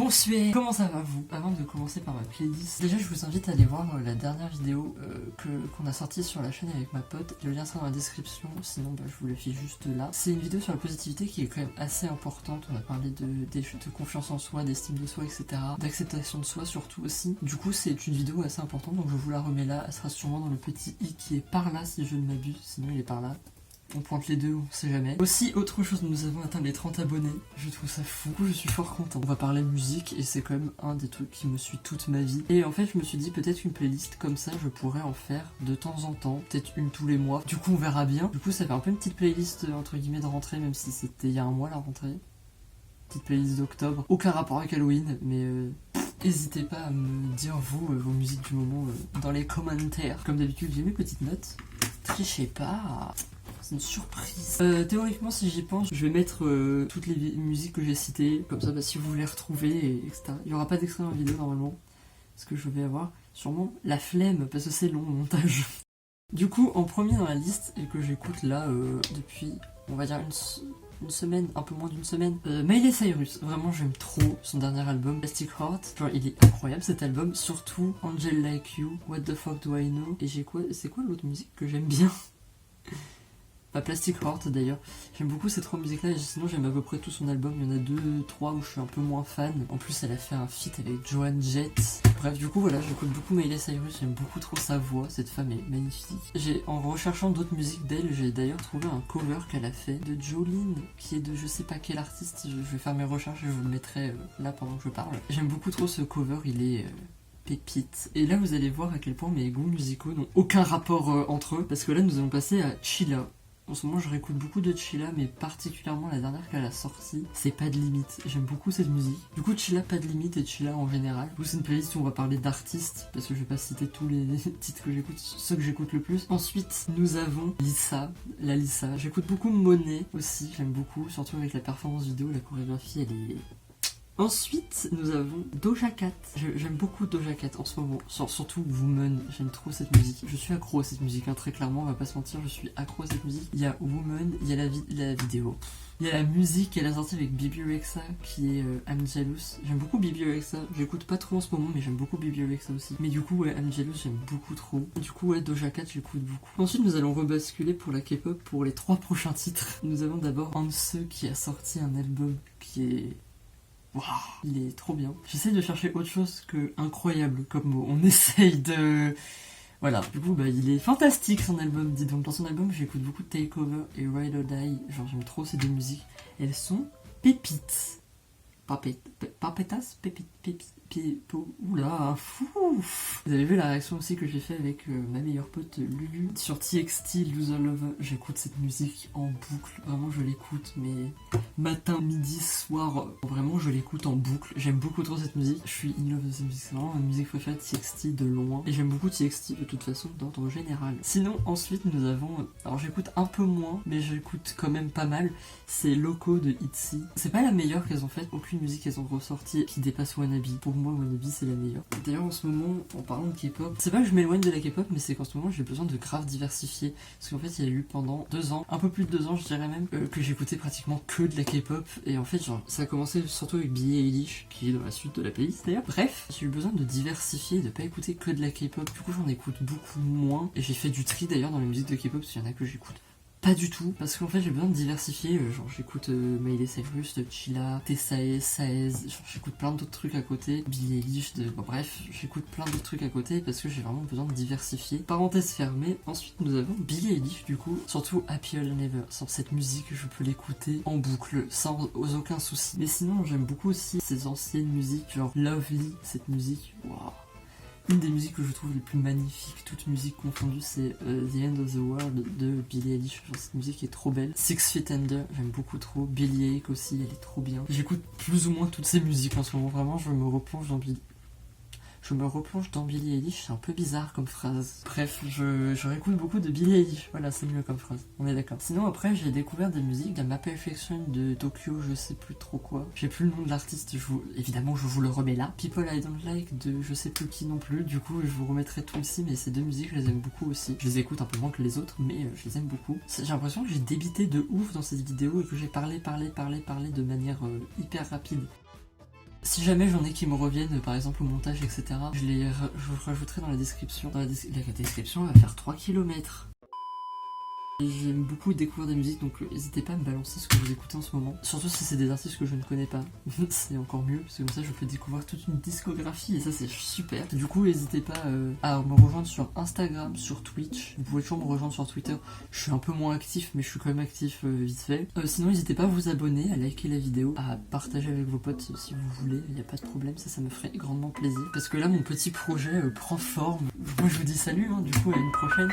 Bonsoir. Comment ça va vous? Avant de commencer par ma playlist, déjà je vous invite à aller voir la dernière vidéo qu'on a sortie sur la chaîne avec ma pote. Le lien sera dans la description, sinon je vous le file juste là. C'est une vidéo sur la positivité qui est quand même assez importante. On a parlé de confiance en soi, d'estime de soi, etc. D'acceptation de soi surtout aussi. Du coup c'est une vidéo assez importante, donc je vous la remets là. Elle sera sûrement dans le petit i qui est par là si je ne m'abuse, sinon il est par là. On pointe les deux, on sait jamais. Aussi, autre chose, nous avons atteint les 30 abonnés. Je trouve ça fou. Du coup, je suis fort content. On va parler musique et c'est quand même un des trucs qui me suit toute ma vie. Et en fait, je me suis dit peut-être une playlist comme ça, je pourrais en faire de temps en temps. Peut-être une tous les mois. Du coup, on verra bien. Du coup, ça fait un peu une petite playlist entre guillemets de rentrée, même si c'était il y a un mois la rentrée. Petite playlist d'octobre. Aucun rapport avec Halloween, mais n'hésitez pas à me dire vous, vos musiques du moment dans les commentaires. Comme d'habitude, j'ai mes petites notes. Trichez pas. C'est une surprise. Théoriquement, si j'y pense, je vais mettre toutes les musiques que j'ai citées. Comme ça, si vous voulez retrouver, etc. Il n'y aura pas d'extrait en vidéo normalement. Parce que je vais avoir sûrement la flemme, parce que c'est long le montage. Du coup, en premier dans la liste, et que j'écoute là depuis, on va dire une semaine, un peu moins d'une semaine. Miley Cyrus, vraiment j'aime trop son dernier album, Plastic Heart. Genre il est incroyable cet album, surtout Angel Like You, What the Fuck Do I Know. Et c'est quoi l'autre musique que j'aime bien? Pas Plastic Heart d'ailleurs. J'aime beaucoup ces trois musiques là et sinon j'aime à peu près tout son album. Il y en a 2-3 où je suis un peu moins fan. En plus elle a fait un feat avec Joan Jett. Bref du coup voilà, j'écoute beaucoup Miley Cyrus, j'aime beaucoup trop sa voix, cette femme est magnifique. En recherchant d'autres musiques d'elle, j'ai d'ailleurs trouvé un cover qu'elle a fait de Jolene, qui est de je sais pas quel artiste. Je vais faire mes recherches et je vous le mettrai là pendant que je parle. J'aime beaucoup trop ce cover, il est pépite. Et là vous allez voir à quel point mes goûts musicaux n'ont aucun rapport entre eux, parce que là nous allons passer à Chilla. En ce moment je réécoute beaucoup de Chilla, mais particulièrement la dernière qu'elle a sortie, c'est Pas de limite. J'aime beaucoup cette musique. Du coup Chilla, Pas de limite et Chilla en général. Du coup c'est une playlist où on va parler d'artistes, parce que je vais pas citer tous les titres que j'écoute, ceux que j'écoute le plus. Ensuite nous avons Lisa, la Lisa. J'écoute beaucoup Monet aussi, j'aime beaucoup, surtout avec la performance vidéo, la chorégraphie elle est... Ensuite, nous avons Doja Cat. J'aime beaucoup Doja Cat en ce moment, surtout Woman, j'aime trop cette musique. Je suis accro à cette musique, hein, très clairement, on va pas se mentir, je suis accro à cette musique. Il y a Woman, il y a la vidéo. Il y a la musique qu'elle a sortie avec Bibi Rexha qui est I'm Jealous. J'aime beaucoup Bibi Rexha, j'écoute pas trop en ce moment mais j'aime beaucoup Bibi Rexha aussi. Mais du coup ouais, I'm Jealous j'aime beaucoup trop. Du coup ouais, Doja Cat j'écoute beaucoup. Ensuite nous allons rebasculer pour la K-pop pour les 3 prochains titres. Nous avons d'abord Hanse qui a sorti un album qui est... Waouh, il est trop bien. J'essaye de chercher autre chose que incroyable comme mot. On essaye de... Voilà, du coup il est fantastique son album, dis donc. Dans son album j'écoute beaucoup de Takeover et Ride or Die. Genre j'aime trop ces deux musiques. Elles sont pépites. Papetas, pépites. Oula, fou. Vous avez vu la réaction aussi que j'ai fait avec ma meilleure pote Lulu sur TXT Loser Lover. J'écoute cette musique en boucle, vraiment je l'écoute mais matin, midi, soir, vraiment je l'écoute en boucle. J'aime beaucoup trop cette musique, je suis in love de cette musique, c'est vraiment ma musique préférée de TXT de loin. Et j'aime beaucoup TXT de toute façon d'ordre général. Sinon ensuite nous avons, alors j'écoute un peu moins mais j'écoute quand même pas mal, c'est Loco de ITZY. C'est pas la meilleure qu'elles ont faite, aucune musique qu'elles ont ressorti qui dépasse Wannabe. Pour moi Wannabe c'est la meilleure. D'ailleurs en ce moment, en parlant de K-pop, c'est pas que je m'éloigne de la K-pop mais c'est qu'en ce moment j'ai besoin de grave diversifier. Parce qu'en fait il y a eu pendant 2 ans, un peu plus de 2 ans je dirais même, que j'écoutais pratiquement que de la K-pop. Et en fait genre ça a commencé surtout avec Billie Eilish qui est dans la suite de la playlist d'ailleurs. Bref, j'ai eu besoin de diversifier, de pas écouter que de la K-pop. Du coup j'en écoute beaucoup moins. Et j'ai fait du tri d'ailleurs dans les musiques de K-pop parce qu'il y en a que j'écoute pas du tout, parce qu'en fait j'ai besoin de diversifier, genre j'écoute Miley Cyrus, Chilla, Tessae, Saez, genre j'écoute plein d'autres trucs à côté, Billie Eilish, bon, bref, j'écoute plein d'autres trucs à côté parce que j'ai vraiment besoin de diversifier. Parenthèse fermée, ensuite nous avons Billie Eilish du coup, surtout Happier Than Ever, sans cette musique je peux l'écouter en boucle, sans aucun souci. Mais sinon j'aime beaucoup aussi ces anciennes musiques, genre Lovely, cette musique, waouh. Une des musiques que je trouve les plus magnifiques, toutes musiques confondues, c'est The End of the World de Billie Eilish. Genre, cette musique est trop belle. 6 Feet Under, j'aime beaucoup trop. Bellyache aussi, elle est trop bien. J'écoute plus ou moins toutes ces musiques en ce moment, vraiment, je me replonge dans Billie Eilish, c'est un peu bizarre comme phrase. Bref, je réécoute beaucoup de Billie Eilish, voilà, c'est mieux comme phrase, on est d'accord. Sinon après, j'ai découvert des musiques de Ma Perfection de Tokyo, je sais plus trop quoi. J'ai plus le nom de l'artiste, évidemment je vous le remets là. People I Don't Like de je sais plus qui non plus, du coup je vous remettrai tout ici, mais ces deux musiques, je les aime beaucoup aussi. Je les écoute un peu moins que les autres, mais je les aime beaucoup. J'ai l'impression que j'ai débité de ouf dans cette vidéo et que j'ai parlé de manière hyper rapide. Si jamais j'en ai qui me reviennent, par exemple au montage, etc., je rajouterai dans la description. La description, elle va faire 3 km. J'aime beaucoup découvrir des musiques, donc n'hésitez pas à me balancer ce que vous écoutez en ce moment. Surtout si c'est des artistes que je ne connais pas, c'est encore mieux, parce que comme ça je peux découvrir toute une discographie, et ça c'est super. Du coup, n'hésitez pas à me rejoindre sur Instagram, sur Twitch. Vous pouvez toujours me rejoindre sur Twitter. Je suis un peu moins actif, mais je suis quand même actif vite fait. Sinon, n'hésitez pas à vous abonner, à liker la vidéo, à partager avec vos potes si vous voulez. Il n'y a pas de problème, ça me ferait grandement plaisir. Parce que là, mon petit projet prend forme. Moi, je vous dis salut, hein, du coup, à une prochaine.